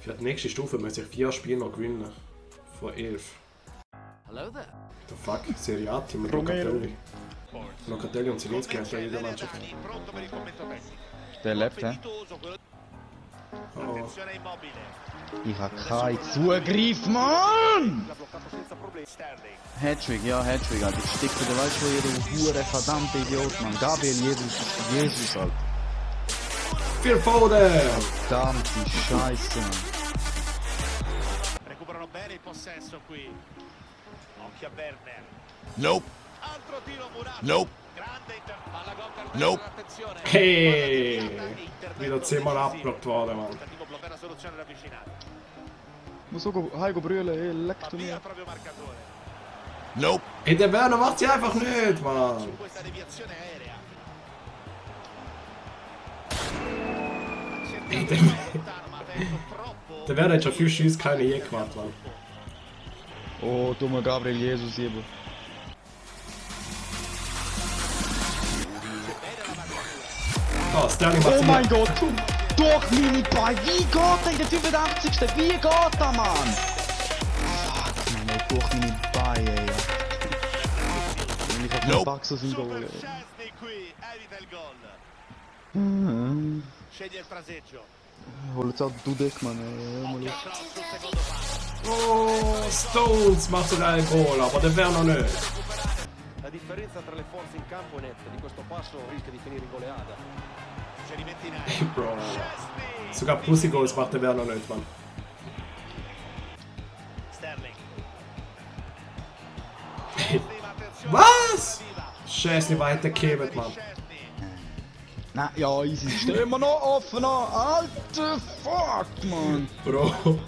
Für die nächste Stufe muss ich 4 Spiele noch gewinnen. Von 11. Hello there. The fuck? Serie A-Team Locatelli. Locatelli und Zielinski haben da jede Mannschaft. Der lebt, hä? Oh. Ich hab keinen Zugriff, Mann! Hattrick, ja, Hattrick, Alter. Ich steck dir, weißt du, jeder hure verdammte Idiot, Mann. Gabriel Jesus, Alter. Phil Foden! Verdammte Scheiße, Mann. Recuperano bene il possesso qui. Occhio a Werner. Nope. Altro tiro murato. Nope. Grande palla gol per Nope. attenzione. Hey! Wieder 10-mal abblockt worden, Mann. Tentativo per una soluzione ravvicinata. Muss auch heim brüllen, ey, leck du Via mir. il proprio marcatore. Nope. Hey, der Werner macht sie einfach nicht, Mann! Su questa deviazione aerea. Hey, Lontano, ma aperto troppo. der Werner hat schon 5 Schüsse, keine je gemacht, Mann. Oh, dummer Gabriel Jesus, Jebel. Oh, Sterling macht Oh sie mein nicht. Gott! Durch meine Beine! Wie geht der in der 85. Wie geht der, Mann? Fuck, Mann, ey, durch meine Beine, ey. Ich hab Nope. den Baxos im Goal, ey. Szczęsny qui evita il gol. Sceglie il fraseggio. Hol jetzt auch du dich, Mann, ey. Hör mal auf. Cross sul secondo palo. Oh, Stones macht sogar ein Goal, aber der Werner nicht. La differenza tra le forze in campo è netta, di questo passo rischia di finire in goleada. Suggerimenti in Hey, aria. Bro. Szczęsny. Sogar Pussy Goals macht der Werner nicht, Mann. Sterling. Was? Scheiße, weiter gekebelt, Mann. Nein, ja, easy. Stehen wir noch offen an. Alter, fuck, Mann. Bro,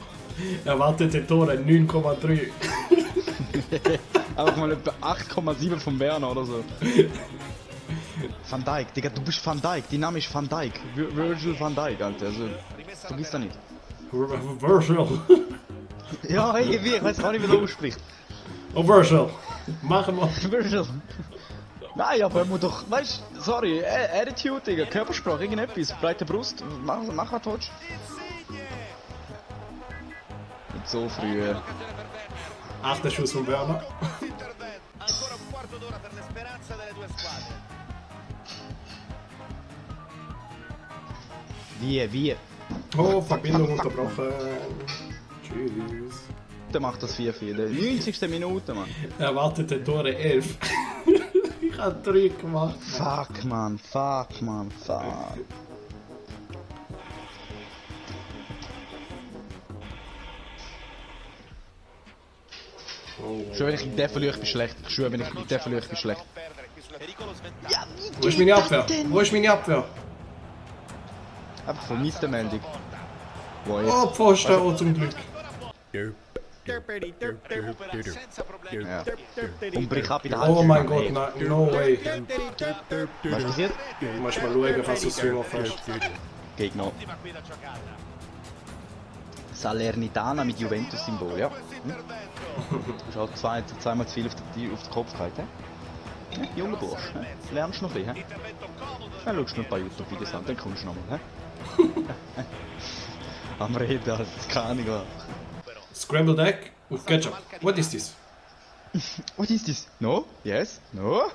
erwartete Tore 9,3. Einfach mal etwa 8,7 vom Werner oder so. Van Dijk, Digga, du bist Van Dijk. Dein Name ist Van Dijk. Virgil van Dijk, Alter. Also, du bist da nicht. Virgil. Ja, hey, wie? Ich weiß gar nicht, wie du aussprichst. Oh, Virgil. Machen wir. Virgil. Nein, aber er muss doch, weißt du, sorry, Attitude, Digga, Körpersprache, irgendetwas, breite Brust, mach was du willst. Nicht so früh. 8. Schuss von Werner. Intervento. Ancora un quarto d'ora per le speranze delle due squadre. Wie? Oh, Verbindung unterbrochen. Tschüss. Der macht das 4-4, der 90. Minute, Mann. Erwartete Tore 11. Ich hab 3 gemacht. Fuck, man, fuck. Schwör, wenn ich in der verliere, ich bin schlecht. Ich schwöre, wenn ich in der verliere, ich bin schlecht. Non perdere qui sulle pericolo sventato. Ja, Wo ist meine Abwehr? Wo ist meine Abwehr? Einfach vermisste Meldung. Wow, jetzt. Oh, Pfosten, oh zum Glück. Recupera senza problemi. Ja. Und brich ab in der Oh mein Gott, Halbfinale. nein, no way. Was passiert? Du musst mal schauen, was du Swimmer fährst. Gegner. Ottima qui la giocata. Salernitana mit Juventus-Symbol, ja. Intervento. Du hast halt zweimal zu viel auf den Kopf gehalten. Ja, junger Bursch, hä? Lernst noch ein bisschen, hä? Intervento comodo. Dann schaust du noch ein paar YouTube-Videos an, dann kommst du nochmal, hä? Am Reden, also das kann ich auch. Scrambled egg with ketchup. What is this? What is this? No? Yes? No?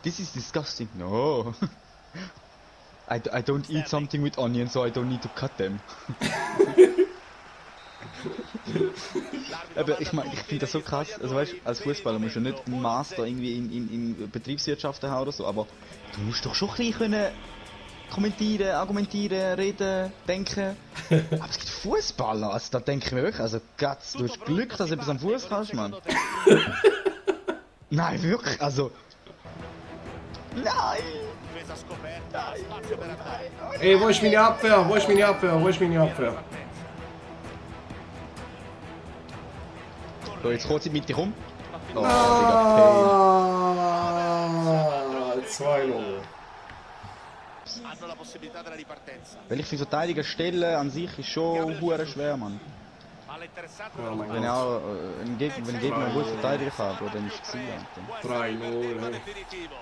This is disgusting. No. I don't eat something with onions, so I don't need to cut them. Aber ich meine, ich finde das so krass. Also weißt du, als Fußballer musst du nicht einen Master irgendwie in Betriebswirtschaft haben oder so, aber du musst doch schon ein bisschen können kommentieren, argumentieren, reden, denken. Aber es gibt Fußballer, also da denke ich mir wirklich, also Gatz, du hast Glück, dass du etwas am Fuß kannst, Mann. Nein, wirklich, also. Nein! Difesa scoperta. Spazio per attacco. Ey, wo ist meine Abwehr? Wo ist meine Abwehr? Wo ist meine Abwehr? So, jetzt kommt sie mit dir rum. Oh, Digga, Ah, 2-0. Hanno la possibilità della ripartenza. Weil ich für Verteidiger stelle an sich ist schon hure schwer, Mann. Palla interessante. Oh mein Wenn ich Gott. auch wenn ein Gegner einen guten Verteidiger hat, dann ist es gewesen. 3-0. Hey. Definitivo.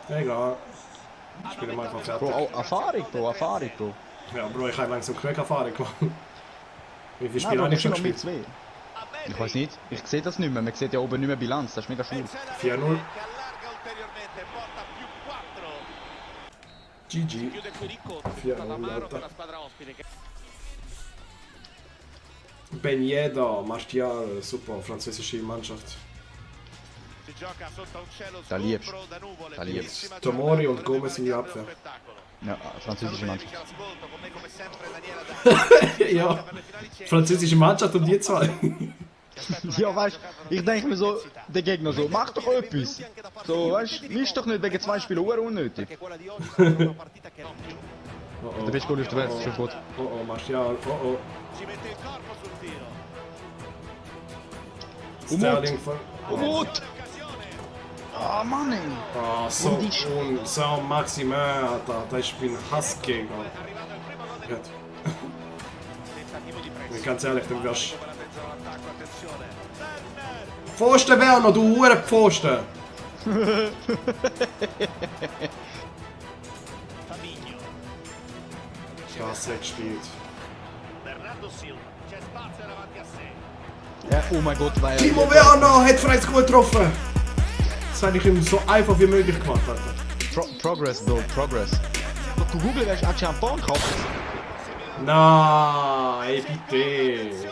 Egal. Spielen wir einfach Bro, fertig. auch Erfahrung, Bro. Ja, Bro, ich habe langsam genug Erfahrung gemacht. Wie viele Spiele habe ich schon gespielt? 2. Ich weiß nicht, ich sehe das nicht mehr. Man sieht ja oben nicht mehr Bilanz, das ist mega schwierig. 4-0. GG. 4-0, Alter. Ben Yedder, Martial, super, französische Mannschaft. Da liebst da liebst Tomori und Gomez in die Abwehr. Ja, französische Mannschaft. Ja, französische Mannschaft und die zwei. Ja, weißt du, ich denke mir so, der Gegner so, mach doch etwas. So, weißt du, misch doch nicht wegen 2 Spielen unnötig. Oh Der oh, beste Goal auf der Welt, ist schon gut. oh oh, Martial, oh oh. Sterling von... Gut! Ah, Mann, ey! Oh, so so Maximin, Alter, das ist mein Hassgegner. Gut. Ganz ehrlich, du wirst... Pfosten Werner, du Hurenpfosten! Klasse gespielt. Ja, oh mein Gott, weil Timo Werner hat freies Goal getroffen! Das habe ich ihm so einfach wie möglich gemacht, Alter. Progress, Bro, Progress. Du Google wirst auch Champagne kaufen. Nein, ey, bitte!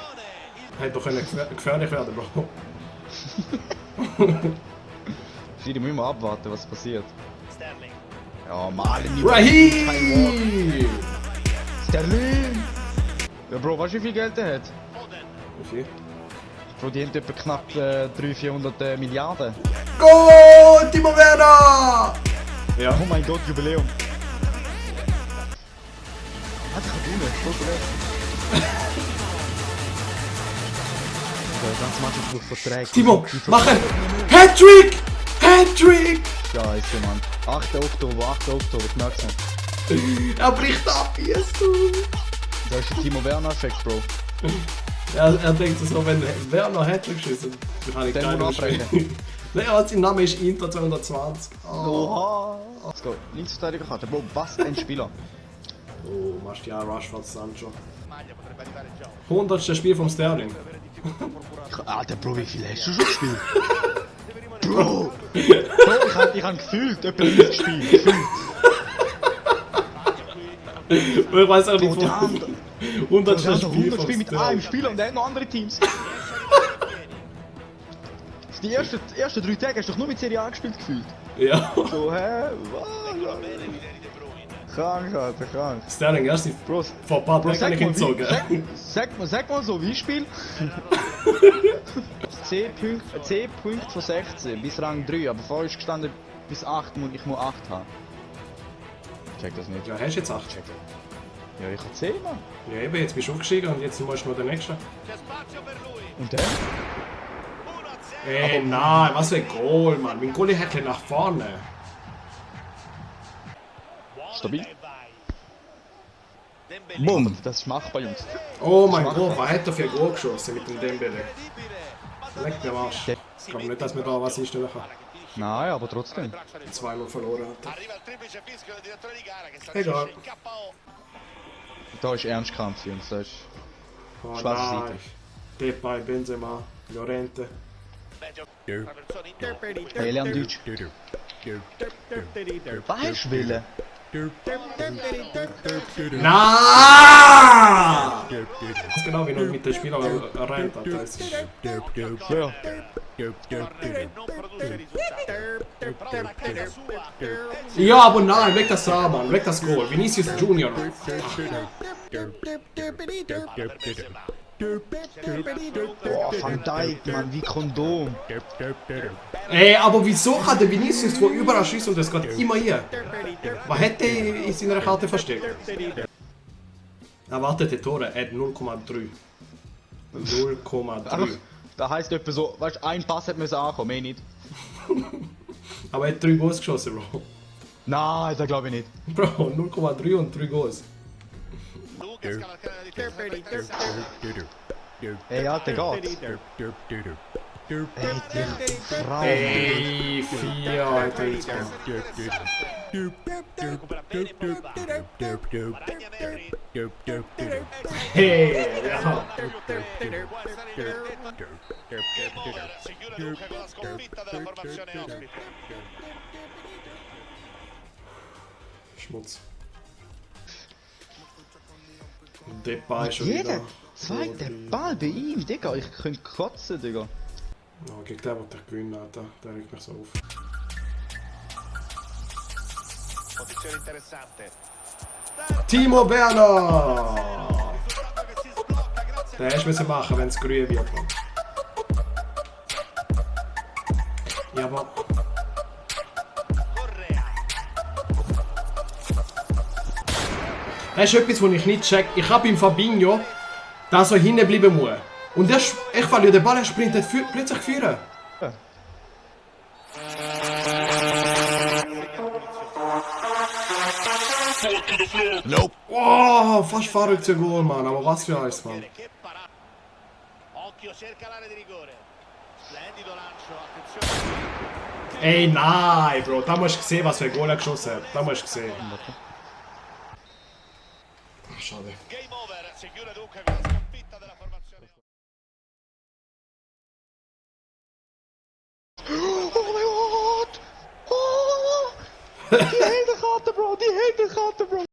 Hätte doch gefährlich werden, Bro. Schiri, müssen wir abwarten, was passiert. Ja, malen die Raheem! Sterling! Ja, Bro, weißt du, wie viel Geld er hat? Wie viel? Bro, die haben etwa knapp 300-400 Milliarden. Goal! Timo Werner! Ja. Oh mein Gott, Jubiläum! Hat ich gewonnen, voll korrekt. Der ganze Mannschaft wird verträgt. Timo, machen! Hattrick! Hattrick! Scheiße, Mann. 8. Oktober, 8. Oktober, ich merk's nicht. Er bricht ab, Jesus! Das ist der Timo Werner-Effekt, Bro. Er denkt so, wenn Werner Hattrick geschossen, dann kann ich Den keinen muss man spielen. Nein, sein Name ist Inter 220. Oh, Oha! Let's go. Linksverteidigerkarte, Bro, was ein Spieler. oh Martial, Rashford, Sancho. 100. Spiel vom Sterling. Alter, Bro, wie viel hast du schon gespielt? Bro! Bro, ich hab gefühlt, etwa 90 gespielt. Gefühlt. Ich weiß auch nicht, Bro, der wo. andere. 100. Der hat Spiel noch 100 vom Spiele mit einem Sterling. Spieler und der hat noch andere Teams. Die ersten 3 Tage hast du doch nur mit Serie A gespielt gefühlt. Ja. So, hä? Was? Krank, Alter, krank. Sterling, erst Bro, vor ein paar Bro, Tagen kann ich ihn zogen. sag mal so, wie Spiel? 10 Punkte von 16 bis Rang 3, aber vorher ist gestanden bis 8, ich muss 8 haben. Check das nicht. Ja, hast du jetzt 8? Ja, ich habe 10, Mann. Ja, eben, jetzt bist du aufgestiegen und jetzt musst du noch den nächsten. Und der? Ey, nein, was für ein Goal, Mann. Mein Goalie hat nach vorne. Stabil. Boom, das ist machbar, Jungs. Oh mein Gott, was hat er für ein Goal geschossen mit dem Dembele? Leck mir am Arsch. Ich glaube nicht, dass wir da was einstellen können. Nein, aber trotzdem. 2-0 verloren hat. Arriva il triplice fischio del direttore di gara che Egal. sancisce in KO. Da ist Ernstkampf, Jungs. Da ist... Oh Schwarze nein. Seite. Depay, Benzema, Llorente. Hey, lern Deutsch. Was hast du wollen? Nein! Das ist genau wie noch mit den Spielern rennt. Das ist... Ja. Ja, aber nein, weg das da, Mann. Weg das Goal. Vinicius Junior. Boah, Van Dijk, Mann, wie Kondom. Ey, aber wieso kann der Vinicius von überall schießen und das geht immer hier? Was hat der in seiner Karte versteckt? Erwartete Tore, er hat 0,3. 0,3. Da heisst etwa so, weißt du, ein Pass hat müssen ankommen, mehr nicht. Aber er hat 3 Goals geschossen, Bro. Nein, das glaube ich nicht. Bro, 0,3 und 3 Goals. Lucas cavalcare la difesa. Ey, ja, der geht. Ey, die Frau. Ey, 4 hat er jetzt gemacht. recupera bene poi va. Guadagna Merri. Ja. Può essere divertente. Game over, si chiude Luca con la sconfitta della formazione ospite. Schmutz. Depay schon Jeder wieder. zweite Ball bei ihm, Digga. Ich könnte kotzen, Digga. Ja, gegen den wollte ich gewinnen, Alter. Der regt mich so auf. Posizione interessante. Timo Werner! Risultato che si sblocca grazie Den hast du müssen machen, wenn es grün wird. Mann. Ja, aber... a Correa. Das ist etwas, was ich nicht check. Ich habe beim Fabinho, dass er hinten bleiben muss. Und ich verliere den Ball, er sprintet plötzlich führen. Nope. Oh, fast verrückt zu Goal, Mann. Aber was für eins, Mann. Che parata. Occhio, cerca l'area di rigore. Splendido lancio, attenzione. Ey, nein, Bro. Da musst du sehen, was für ein Goal er geschossen hat. Da musst du sehen. Ach, schade. Game over, si chiude dunque con la sconfitta della formazione. Oh mein Gott! Oh! Die Hinterkarte, Bro! Die Hinterkarte,